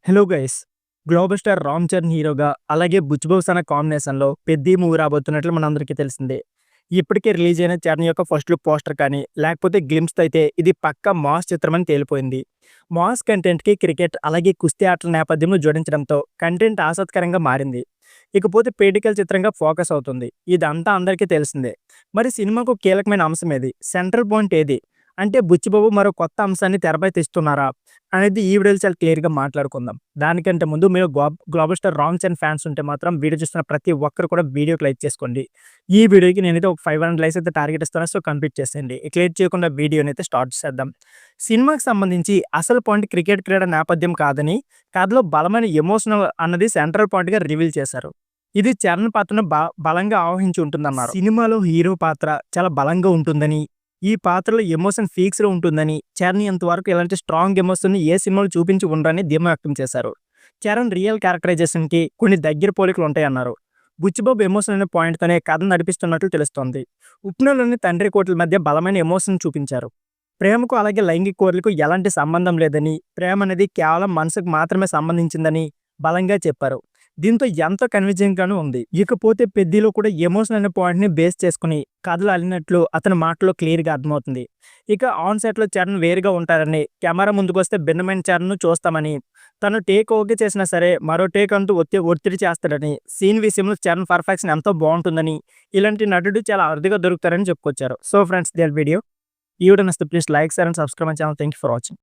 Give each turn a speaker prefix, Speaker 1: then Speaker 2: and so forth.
Speaker 1: Hello guys. Global star Ram Charan హీరోగా, అలాగే బుచ్చిబాబు సన కాంబినేషన్‌లో 'పెద్ది' మూవీ రాబోతున్నట్లు మనందరికీ తెలిసిందే. ఇప్పటికే రిలీజ్ అయిన చరణ్ యొక్క ఫస్ట్ లుక్ పోస్టర్ కానీ, లేకపోతే గ్లింప్స్‌తో అయితే ఇది పక్కా మాస్ చిత్రమని తేలిపోయింది. మాస్ కంటెంట్‌కి క్రికెట్, అలాగే కుస్తీ ఆటల నేపథ్యంలో జోడించడంతో కంటెంట్ ఆసక్తికరంగా మారింది. ఇకపోతే పొలిటికల్ చిత్రంగా ఫోకస్ అవుతుంది. ఇదంతా అందరికీ తెలిసిందే. మరి సినిమాకు కీలకమైన అంశం ఏది? సెంట్రల్ పాయింట్ ఏది? అంటే బుచ్చిబాబు మరో కొత్త అంశాన్ని తెరపై తెస్తున్నారా? అనేది ఈ వీడియోలో చాలా క్లియర్‌గా మాట్లాడుకుందాం. దానికంటే ముందు మీరు global star Ram Charan fans ఉంటే మాత్రం వీడియో చూస్తున్న ప్రతి ఒక్కరు కూడా వీడియోకి లైక్ చేసుకోండి. ఈ వీడియోకి నేనైతే ఒక 500 లైక్స్ అయితే టార్గెట్ ఇస్తాను. సో కంప్లీట్ చేసేయండి. ఇక లేట్ చేయకుండా వీడియోని అయితే స్టార్ట్ చేద్దాం. సినిమాకి సంబంధించి అసలు పాయింట్ క్రికెట్ క్రీడ నేపథ్యం కాదని, కథలో బలమైన ఎమోషనల్ అన్నది సెంట్రల్ పాయింట్‌గా రివీల్ చేశారు. ఇది చరణ్ పాత్రను బలంగా ఆవహించి ఉంటుందన్నారు. సినిమాలో హీరో పాత్ర చాలా బలంగా ఉంటుందని, ఈ పాత్రలో ఎమోషన్ ఫీక్స్‌లో ఉంటుందని, చరణ్ ఇంతవరకు ఇలాంటి స్ట్రాంగ్ ఎమోషన్‌ని ఏ సినిమాలో చూపించి ఉండరని ధీమా వ్యక్తం చేశారు. చరణ్ రియల్ క్యారెక్టరైజేషన్‌కి కొన్ని దగ్గర పోలికలు ఉంటాయన్నారు. బుచ్చిబాబు ఎమోషన్ అనే పాయింట్‌తోనే కథ నడిపిస్తున్నట్లు తెలుస్తోంది. ఉప్పెనలోని తండ్రి కొడుకుల మధ్య బలమైన ఎమోషన్ చూపించారు. ప్రేమకు అలాగే లైంగిక కోరికలకు ఎలాంటి సంబంధం లేదని, ప్రేమ అనేది కేవలం మనసుకు మాత్రమే సంబంధించిందని బలంగా చెప్పారు. దీంతో ఎంతో కన్విన్సింగ్ గాను ఉంది. ఇకపోతే పెద్దిలో కూడా ఎమోషన్ అనే పాయింట్ ని బేస్ చేసుకుని కథలు అల్లినట్లు అతని మాటలో క్లియర్ గా అర్థమవుతుంది. ఇక ఆన్ సెట్ లో చరణ్ వేరుగా ఉంటారని, కెమెరా ముందుకు వస్తే భిన్నమైన చరణ్ ను చూస్తామని, తను టేక్ ఓకే చేసినా సరే మరో టేక్ అంటూ ఒత్తిడి చేస్తాడని, సీన్ విషయంలో చరణ్ పర్ఫెక్షన్ ఎంతో బాగుంటుందని, ఇలాంటి నటుడు చాలా అరుదుగా దొరుకుతారని చెప్పుకొచ్చారు. So friends, this video. ఈ వీడియో నచ్చితే please like, share and subscribe my channel. Thank you for watching.